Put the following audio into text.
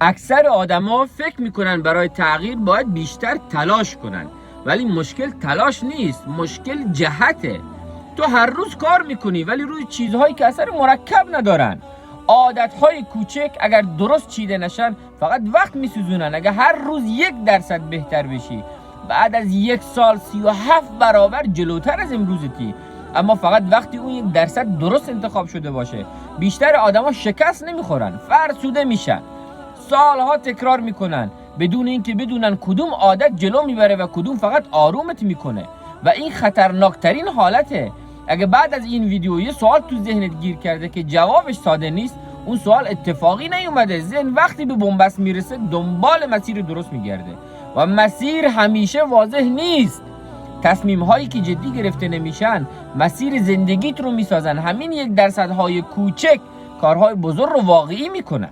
اکثر آدما فکر میکنن برای تغییر باید بیشتر تلاش کنن، ولی مشکل تلاش نیست، مشکل جهته. تو هر روز کار میکنی ولی روی چیزهایی که اثر مرکب ندارن. عادتهای کوچک اگر درست چیده نشن فقط وقت میسوزونن. اگر هر روز 1% بهتر بشی، بعد از 1 سال 37 برابر جلوتر از امروزتی. اما فقط وقتی اون 1% درست انتخاب شده باشه. بیشتر آدما شکست نمیخورن، فرسوده میشن، سالها تکرار میکنن بدون اینکه بدونن کدوم عادت جلو میبره و کدوم فقط آرومت میکنه. و این خطرناکترین حالته. اگه بعد از این ویدیو یه سوال تو ذهنت گیر کرده که جوابش ساده نیست، اون سوال اتفاقی نیومده. ذهن وقتی به بنبست میرسه دنبال مسیر درست میگرده و مسیر همیشه واضح نیست. تصمیم هایی که جدی گرفته نمیشن مسیر زندگیت رو میسازن. همین 1% های کوچک کارهای بزرگ رو واقعی میکنن.